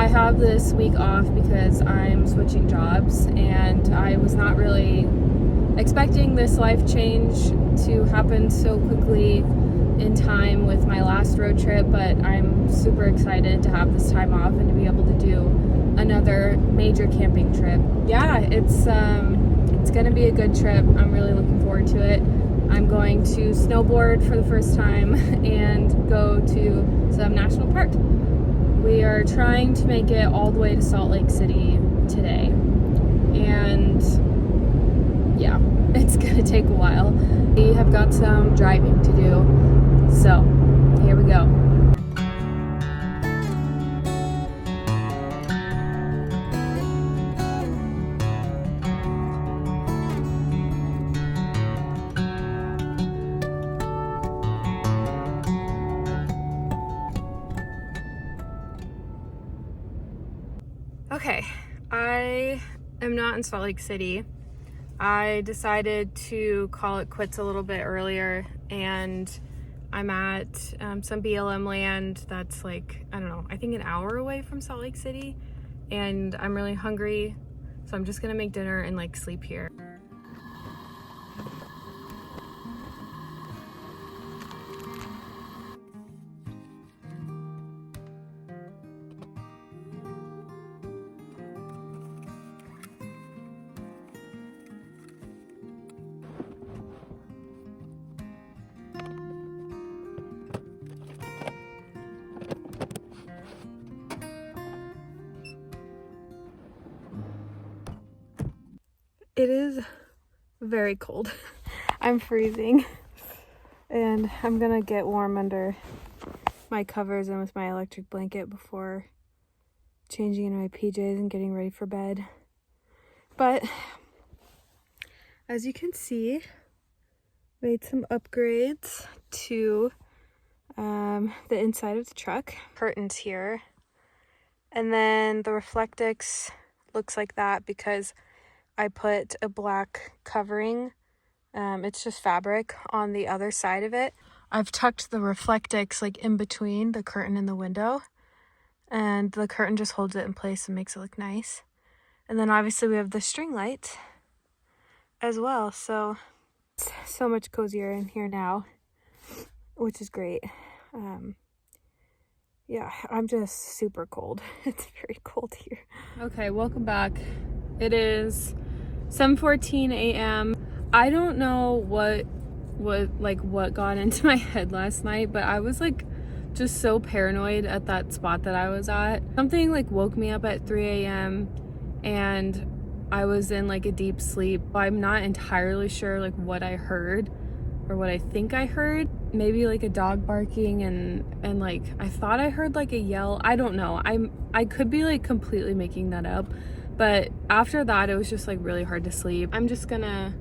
have this week off because I'm switching jobs, and I was not really expecting this life change to happen so quickly in time with my last road trip, but I'm super excited to have this time off and to be able to do another major camping trip. Yeah, it's gonna be a good trip. I'm really looking forward to it. I'm going to snowboard for the first time and go to some national park. We are trying to make it all the way to Salt Lake City today, and yeah, it's gonna take a while. We have got some driving to do, so here we go. Okay, I am not in Salt Lake City. I decided to call it quits a little bit earlier, and I'm at some BLM land that's like, I don't know, I think an hour away from Salt Lake City, and I'm really hungry, so I'm just gonna make dinner and like sleep here. It is very cold. I'm freezing, and I'm gonna get warm under my covers and with my electric blanket before changing into my PJs and getting ready for bed. But as you can see, made some upgrades to the inside of the truck. Curtains here, and then the Reflectix looks like that because I put a black covering, it's just fabric, on the other side of it. I've tucked the Reflectix like in between the curtain and the window, and the curtain just holds it in place and makes it look nice. And then obviously we have the string light as well, so it's so much cozier in here now, which is great. Yeah, I'm just super cold. It's very cold here. Okay, welcome back. It is 7:14 a.m. I don't know what got into my head last night, but I was like just so paranoid at that spot that I was at. Something like woke me up at 3 a.m. and I was in like a deep sleep. I'm not entirely sure like what I heard or what I think I heard. Maybe like a dog barking and like I thought I heard like a yell. I don't know. I could be like completely making that up. But after that, it was just like really hard to sleep. I'm just gonna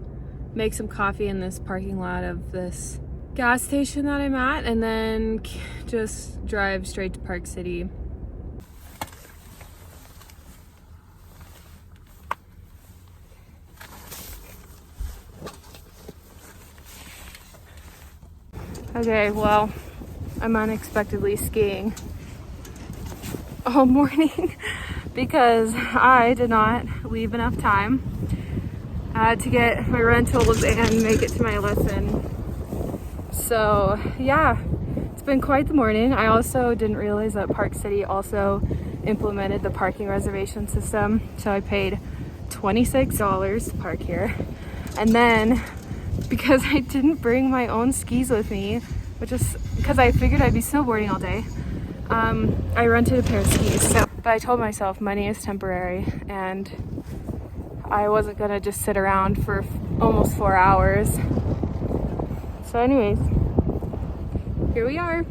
make some coffee in this parking lot of this gas station that I'm at, and then just drive straight to Park City. Okay, well, I'm unexpectedly skiing all morning because I did not leave enough time to get my rentals and make it to my lesson. So yeah, it's been quite the morning. I also didn't realize that Park City also implemented the parking reservation system, so I paid $26 to park here. And then because I didn't bring my own skis with me, which is because I figured I'd be snowboarding all day, I rented a pair of skis. But I told myself money is temporary, and I wasn't gonna just sit around for almost 4 hours. So anyways, here we are.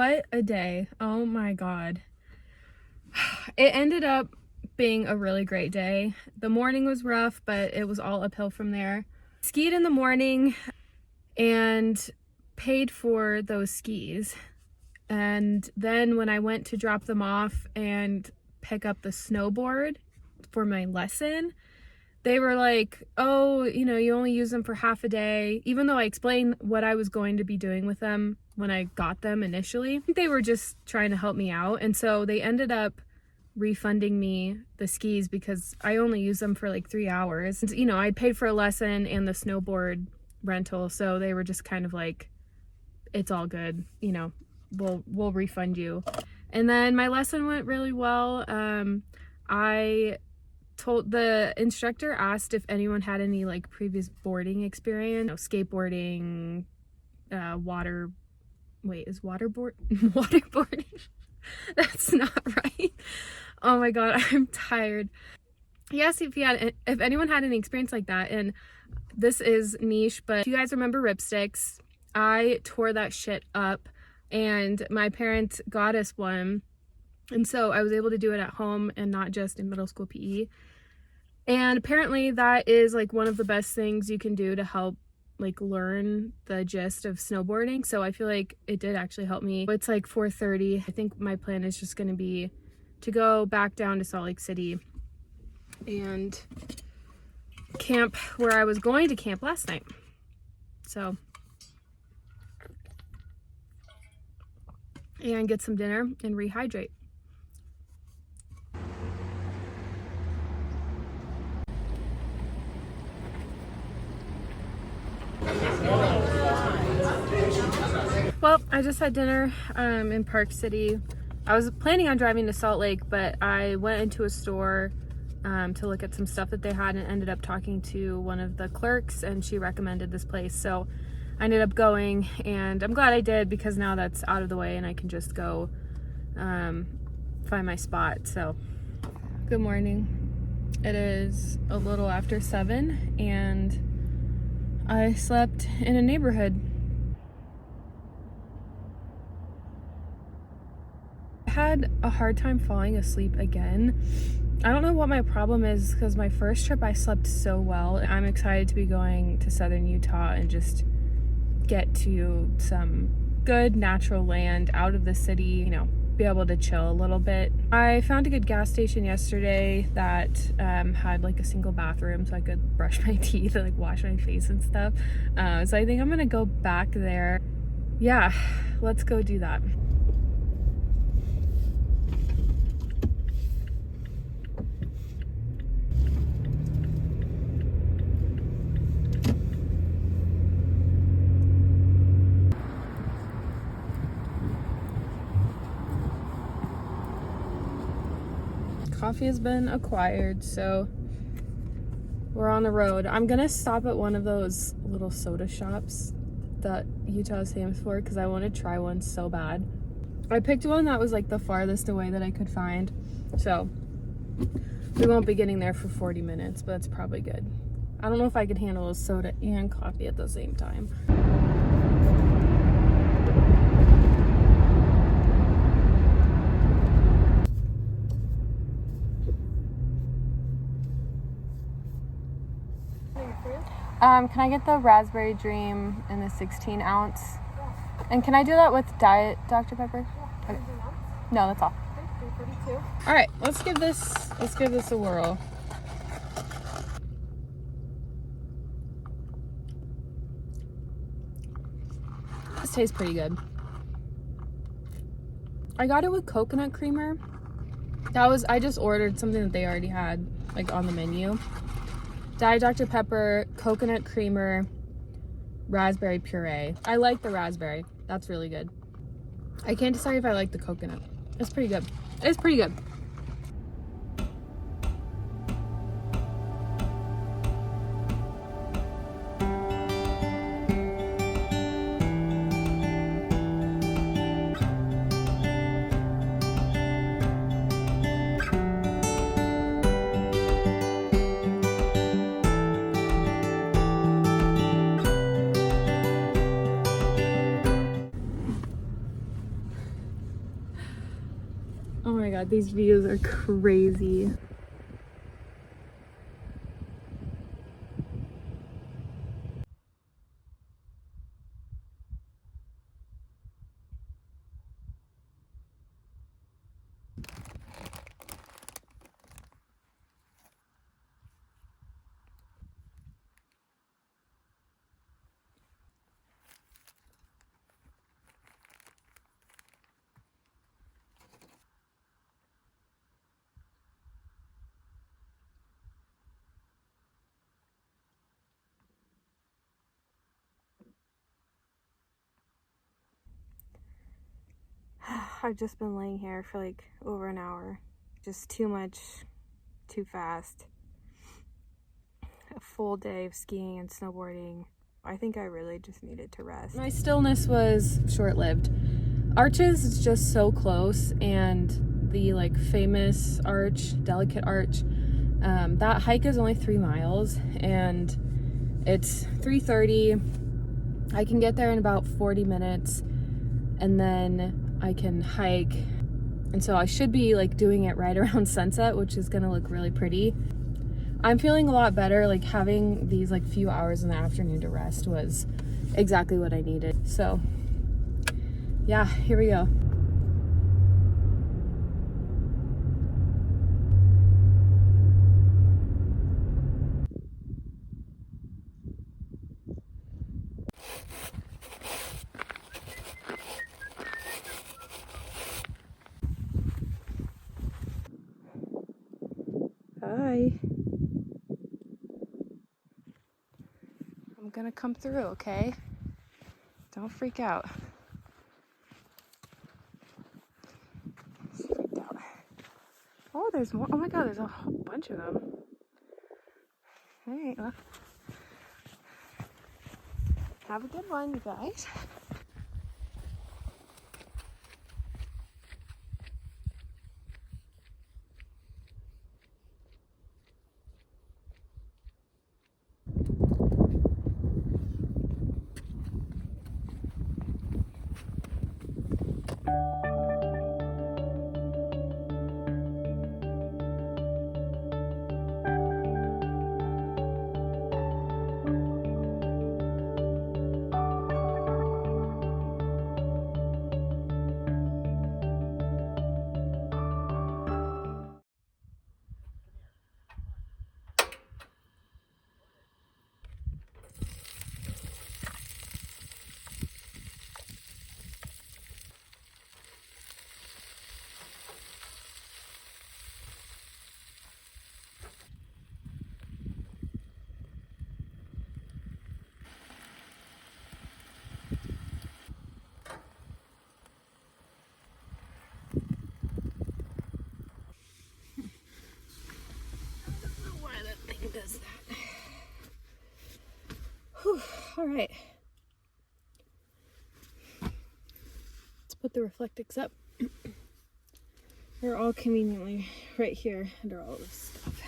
What a day. Oh my God. It ended up being a really great day. The morning was rough, but it was all uphill from there. Skied in the morning and paid for those skis. And then when I went to drop them off and pick up the snowboard for my lesson, they were like, oh, you know, you only use them for half a day. Even though I explained what I was going to be doing with them when I got them initially, I think they were just trying to help me out. And so they ended up refunding me the skis because I only used them for like 3 hours. And, you know, I paid for a lesson and the snowboard rental. So they were just kind of like, it's all good, you know, we'll refund you. And then my lesson went really well. I told the instructor, asked if anyone had any like previous boarding experience, you know, skateboarding, waterboarding? That's not right. Oh my God, I'm tired. He asked if anyone had any experience like that, and this is niche, but if you guys remember ripsticks, I tore that shit up, and my parents got us one, and so I was able to do it at home and not just in middle school PE. And apparently that is like one of the best things you can do to help like learn the gist of snowboarding. So I feel like it did actually help me. It's like 4:30. I think my plan is just gonna be to go back down to Salt Lake City and camp where I was going to camp last night. So, and get some dinner and rehydrate. Well, I just had dinner in Park City. I was planning on driving to Salt Lake, but I went into a store to look at some stuff that they had and ended up talking to one of the clerks, and she recommended this place. So I ended up going, and I'm glad I did because now that's out of the way and I can just go find my spot. So good morning. It is a little after 7 and I slept in a neighborhood. I had a hard time falling asleep again. I don't know what my problem is because my first trip I slept so well. I'm excited to be going to southern Utah and just get to some good natural land out of the city, you know, be able to chill a little bit. I found a good gas station yesterday that had like a single bathroom so I could brush my teeth and like wash my face and stuff. So I think I'm gonna go back there. Yeah, let's go do that. Coffee has been acquired, so we're on the road. I'm gonna stop at one of those little soda shops that Utah is famous for because I want to try one so bad. I picked one that was like the farthest away that I could find, so we won't be getting there for 40 minutes, but that's probably good. I don't know if I could handle a soda and coffee at the same time. Can I get the Raspberry Dream in the 16 ounce? Yeah. And can I do that with Diet Dr. Pepper? Yeah. Okay. No, that's all. Okay, all right, let's give this a whirl. This tastes pretty good. I got it with coconut creamer. I just ordered something that they already had like on the menu. Diet Dr. Pepper, coconut creamer, raspberry puree. I like the raspberry. That's really good. I can't decide if I like the coconut. It's pretty good. It's pretty good. god, these views are crazy. I've just been laying here for like over an hour. Just too much, too fast. A full day of skiing and snowboarding. I think I really just needed to rest. My stillness was short-lived. Arches is just so close, and the like famous arch, Delicate Arch, that hike is only 3 miles and it's 3:30. I can get there in about 40 minutes and then I can hike. And so I should be like doing it right around sunset, which is gonna look really pretty. I'm feeling a lot better. Like having these like few hours in the afternoon to rest was exactly what I needed. So yeah, here we go. Hi. I'm gonna come through, okay? Don't freak out. Freaked out. Oh, there's more. Oh my god, there's a whole bunch of them. Hey, well, have a good one, you guys. Why that thing does that. Whew, all right. Let's put the reflectix up. They're all conveniently right here under all this stuff.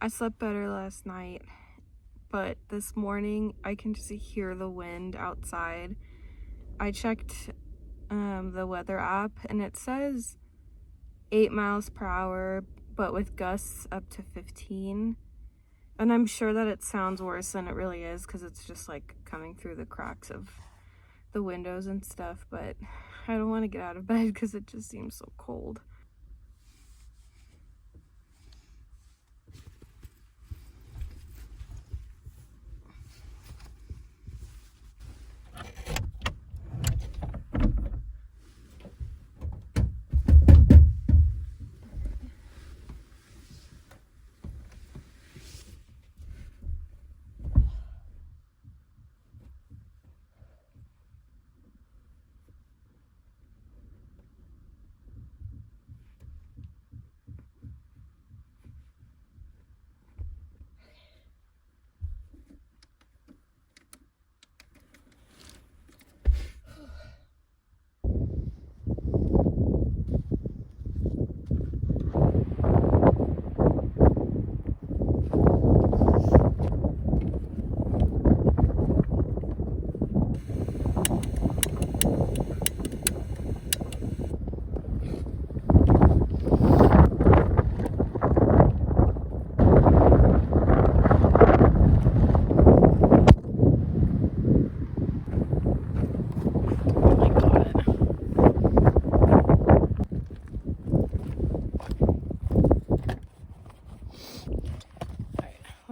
I slept better last night, but this morning I can just hear the wind outside. I checked the weather app and it says 8 miles per hour, but with gusts up to 15. And I'm sure that it sounds worse than it really is because it's just like coming through the cracks of the windows and stuff, but I don't want to get out of bed because it just seems so cold.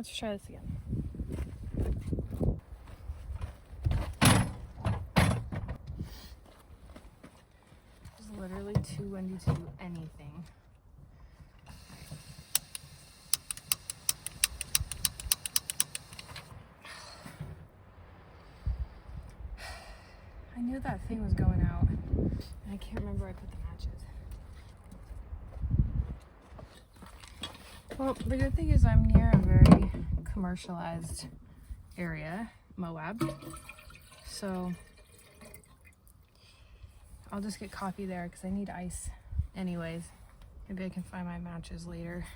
Let's try this again. It's literally too windy to do anything. I knew that thing was going out. I can't remember where I put the matches. Well, the good thing is I'm near a very commercialized area, Moab. So I'll just get coffee there because I need ice anyways. Maybe I can find my matches later.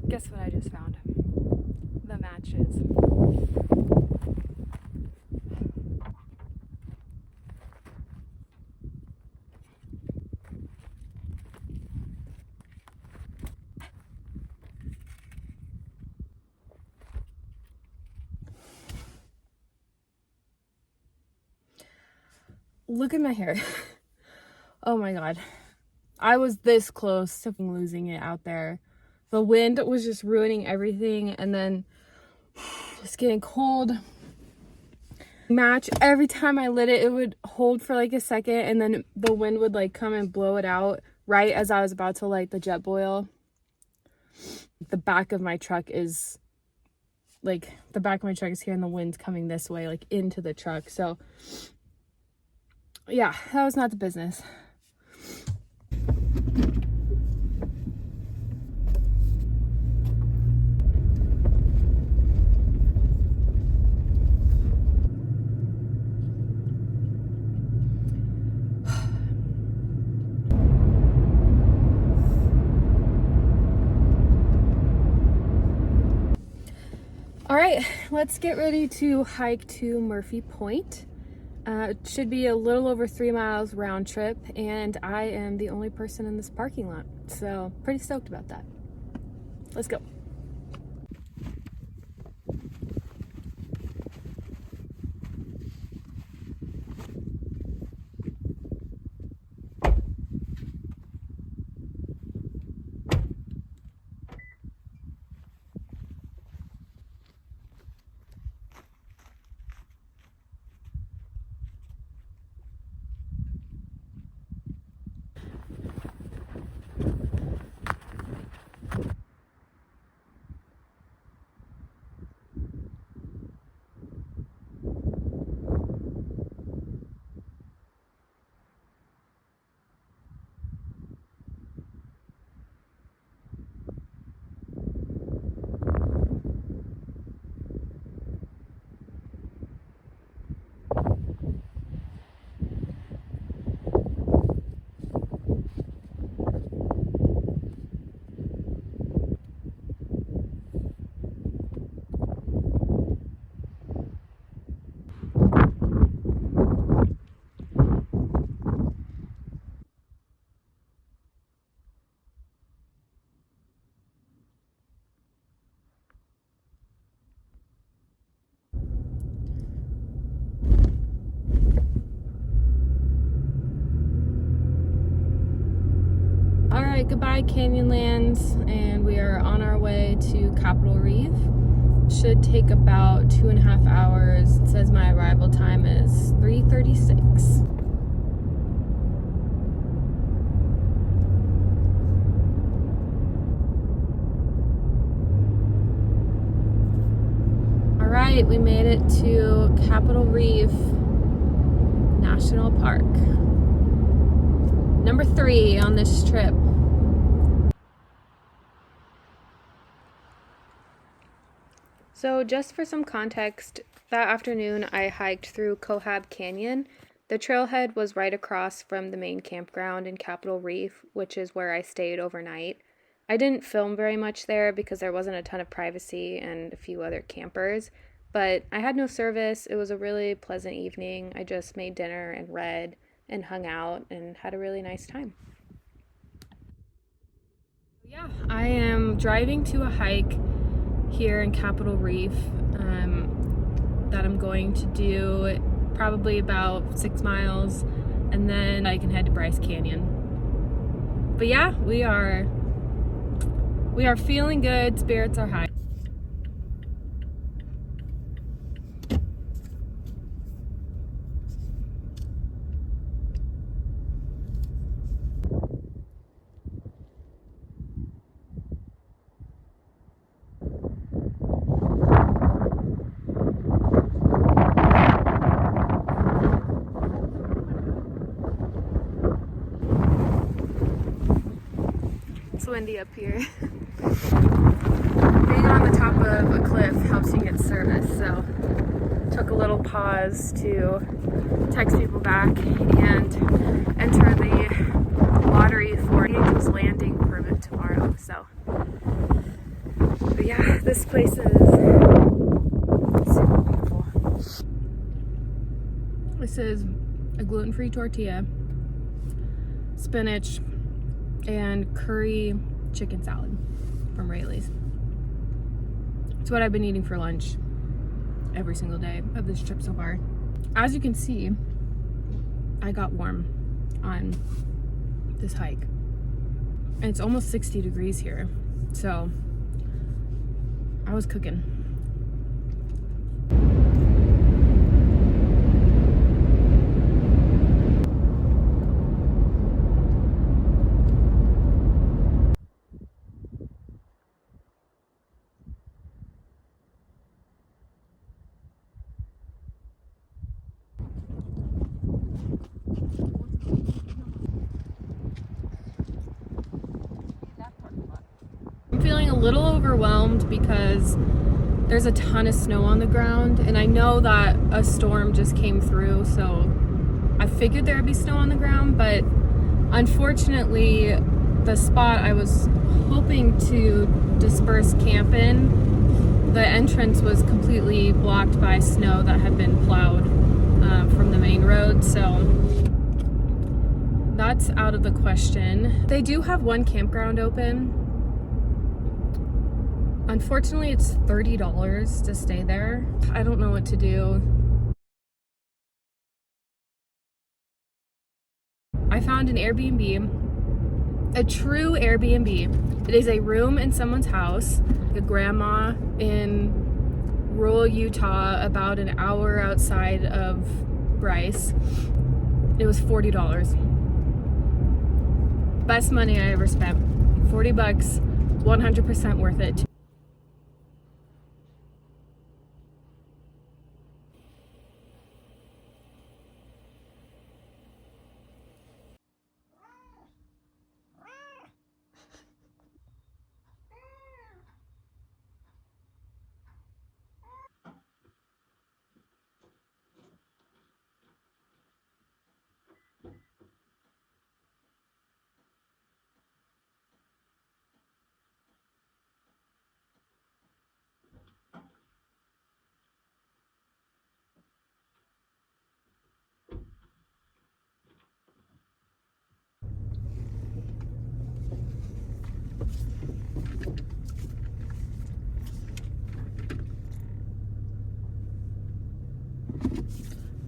Guess what I just found? The matches. Look at my hair. Oh my god. I was this close to losing it out there. The wind was just ruining everything, and then it's getting cold. Match, every time I lit it, it would hold for like a second, and then the wind would like come and blow it out right as I was about to light the jet boil. The back of my truck is here, and the wind's coming this way, like into the truck. So yeah, that was not the business. All right, let's get ready to hike to Murphy Point. It should be a little over 3 miles round trip, and I am the only person in this parking lot, so pretty stoked about that. Let's go. All right, goodbye Canyonlands, and we are on our way to Capitol Reef. Should take about 2.5 hours. It says my arrival time is 3:36. All right, we made it to Capitol Reef National Park. Number 3 on this trip. So just for some context, that afternoon I hiked through Cohab Canyon. The trailhead was right across from the main campground in Capitol Reef, which is where I stayed overnight. I didn't film very much there because there wasn't a ton of privacy and a few other campers, but I had no service. It was a really pleasant evening. I just made dinner and read and hung out and had a really nice time. Yeah, I am driving to a hike here in Capitol Reef that I'm going to do probably about 6 miles, and then I can head to Bryce Canyon. But yeah, we are feeling good. Spirits are high. It's windy up here. Being on the top of a cliff helps you get service, so took a little pause to text people back and enter the lottery for Angel's Landing permit tomorrow. So, but yeah, this place is super beautiful. This is a gluten-free tortilla, spinach, and curry chicken salad from Rayleigh's. It's what I've been eating for lunch every single day of this trip so far. As you can see, I got warm on this hike. And it's almost 60 degrees here, so I was cooking. I'm feeling a little overwhelmed because there's a ton of snow on the ground, and I know that a storm just came through, so I figured there would be snow on the ground, but unfortunately the spot I was hoping to disperse camp in, the entrance was completely blocked by snow that had been plowed from the main road, so that's out of the question. They do have one campground open. Unfortunately, it's $30 to stay there. I don't know what to do. I found an Airbnb, a true Airbnb. It is a room in someone's house, a grandma in rural Utah, about an hour outside of Bryce. It was $40. Best money I ever spent. 40 bucks, 100% worth it.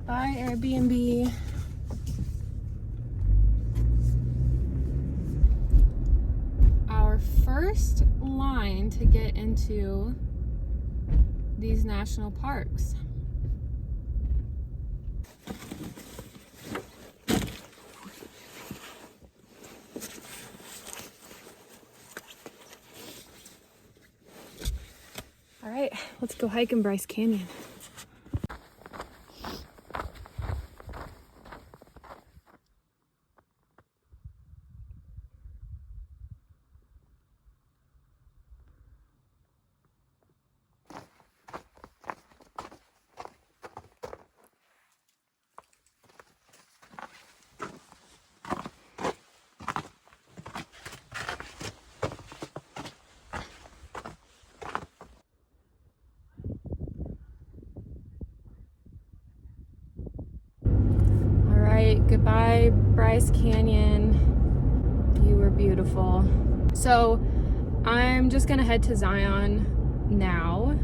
Bye, Airbnb. Our first line to get into these national parks. All right, let's go hike in Bryce Canyon. Goodbye, Bryce Canyon. You were beautiful. So I'm just gonna head to Zion now,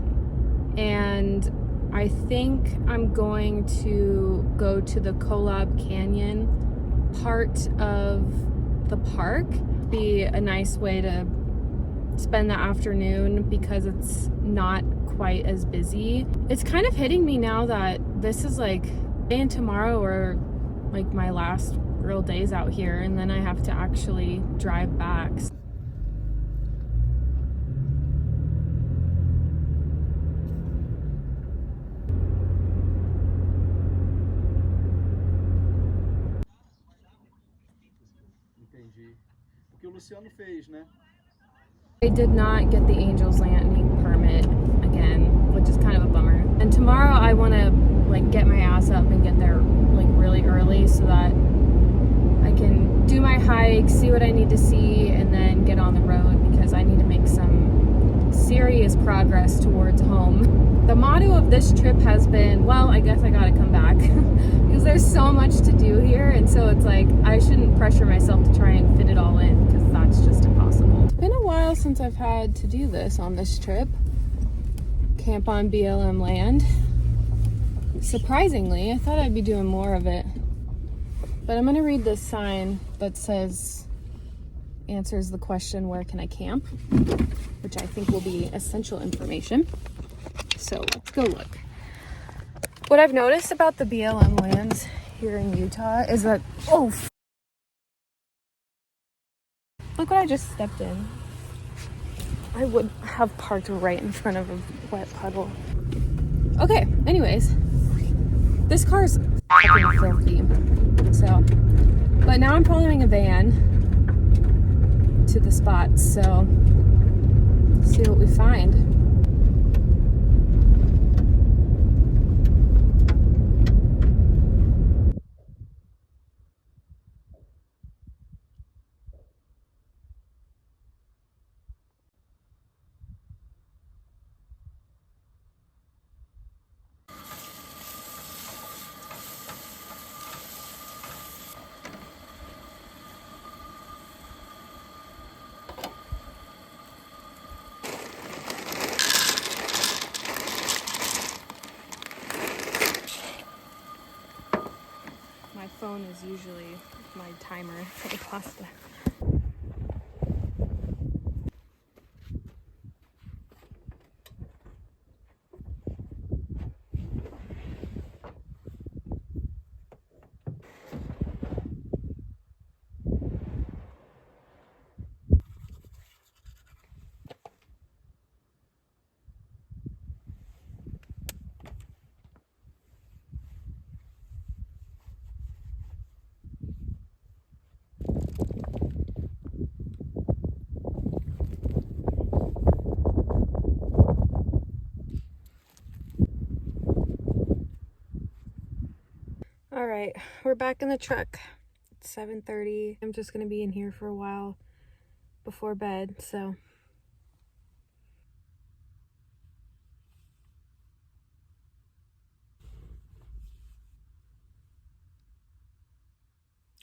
and I think I'm going to go to the Kolob Canyon part of the park. Be a nice way to spend the afternoon because it's not quite as busy. It's kind of hitting me now that this is like today and tomorrow are like my last real days out here, and then I have to actually drive back. Entendi. O que o Luciano fez, né? I did not get the Angels Landing permit again, which is kind of a bummer. And tomorrow I want to like get my ass up and get there like really early so that I can do my hike, see what I need to see, and then get on the road because I need to make some serious progress towards home. The motto of this trip has been, well, I guess I gotta come back because there's so much to do here, and so it's like I shouldn't pressure myself to try and fit it all in because that's just impossible. It's been a while since I've had to do this on this trip. Camp on BLM land. Surprisingly, I thought I'd be doing more of it. But I'm gonna read this sign that says, answers the question, where can I camp? Which I think will be essential information. So let's go look. What I've noticed about the BLM lands here in Utah is that, look what I just stepped in. I would have parked right in front of a wet puddle. Okay, anyways, this car's fucking filthy. So, but now I'm following a van to the spots, so see what we find. My phone is usually my timer for the pasta. All right, we're back in the truck. It's 7:30. I'm just gonna be in here for a while before bed, so.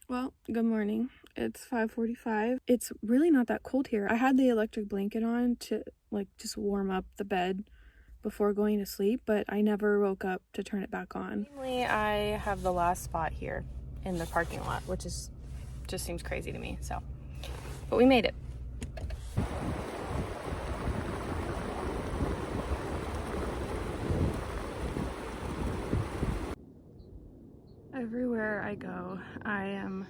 Well, good morning. It's 5:45. It's really not that cold here. I had the electric blanket on to like just warm up the bed before going to sleep, but I never woke up to turn it back on. Mainly, I have the last spot here in the parking lot, which is just seems crazy to me, so. But we made it. Everywhere I go, I am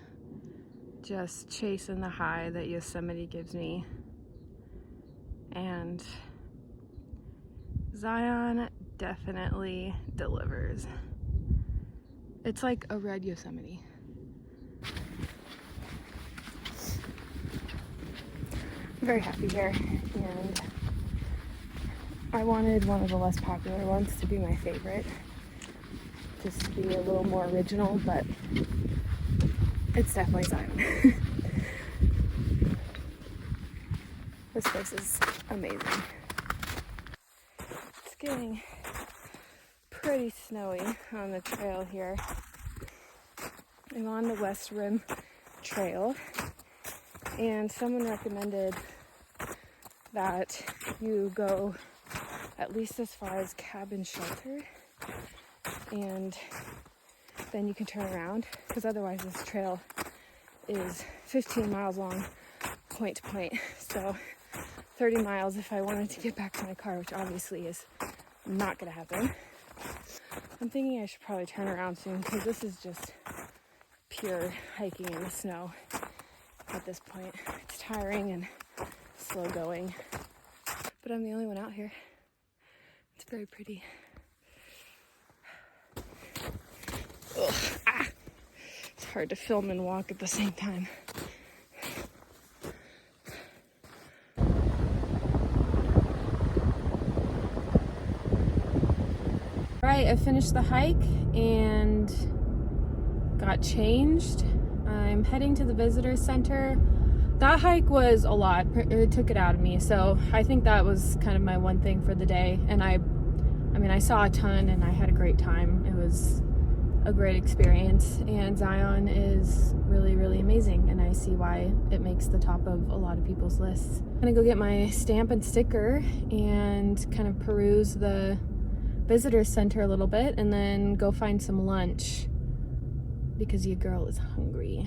just chasing the high that Yosemite gives me. And Zion definitely delivers. It's like a red Yosemite. I'm very happy here, and I wanted one of the less popular ones to be my favorite, just to be a little more original, but it's definitely Zion. This place is amazing. It's getting pretty snowy on the trail here. I'm on the West Rim Trail, and someone recommended that you go at least as far as Cabin Shelter, and then you can turn around, because otherwise this trail is 15 miles long, point to point. So 30 miles if I wanted to get back to my car, which obviously is not gonna happen. I'm thinking I should probably turn around soon, because this is just pure hiking in the snow at this point. It's tiring and slow going, but I'm the only one out here. It's very pretty. Ugh, ah. It's hard to film and walk at the same time. Alright, I finished the hike and got changed. I'm heading to the visitor center. That hike was a lot. It took it out of me, so I think that was kind of my one thing for the day. And I mean, I saw a ton and I had a great time. It was a great experience, and Zion is really, really amazing, and I see why it makes the top of a lot of people's lists. I'm gonna go get my stamp and sticker and kind of peruse the visitor center a little bit, and then go find some lunch because your girl is hungry.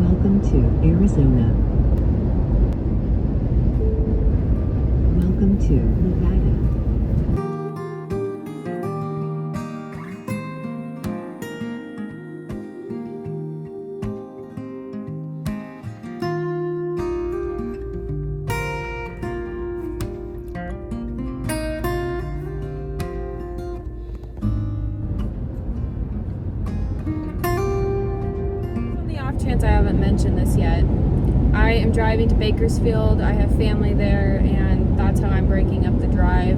Welcome to Arizona. Welcome to Nevada. Chance I haven't mentioned this yet. I am driving to Bakersfield. I have family there, and that's how I'm breaking up the drive.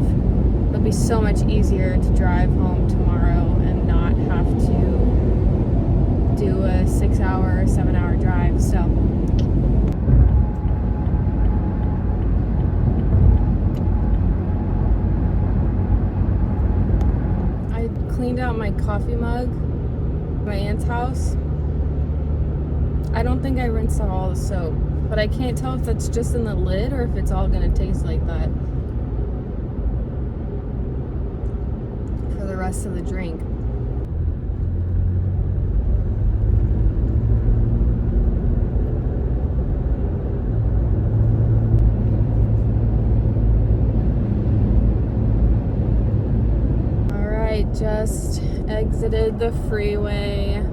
It'll be so much easier to drive home tomorrow and not have to do a 6-hour or 7-hour drive. So I cleaned out my coffee mug at my aunt's house. I don't think I rinsed out all the soap, but I can't tell if that's just in the lid or if it's all gonna taste like that for the rest of the drink. All right, just exited the freeway.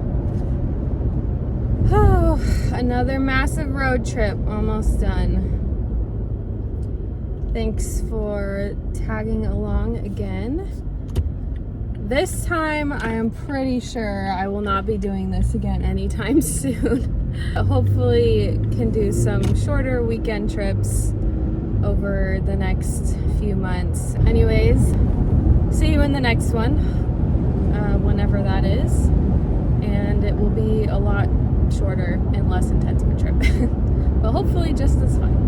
Oh, another massive road trip, almost done. Thanks for tagging along again. This time, I am pretty sure I will not be doing this again anytime soon. Hopefully, can do some shorter weekend trips over the next few months. Anyways, see you in the next one, whenever that is. And it will be a lot shorter and less intense of a trip, but hopefully just as fun.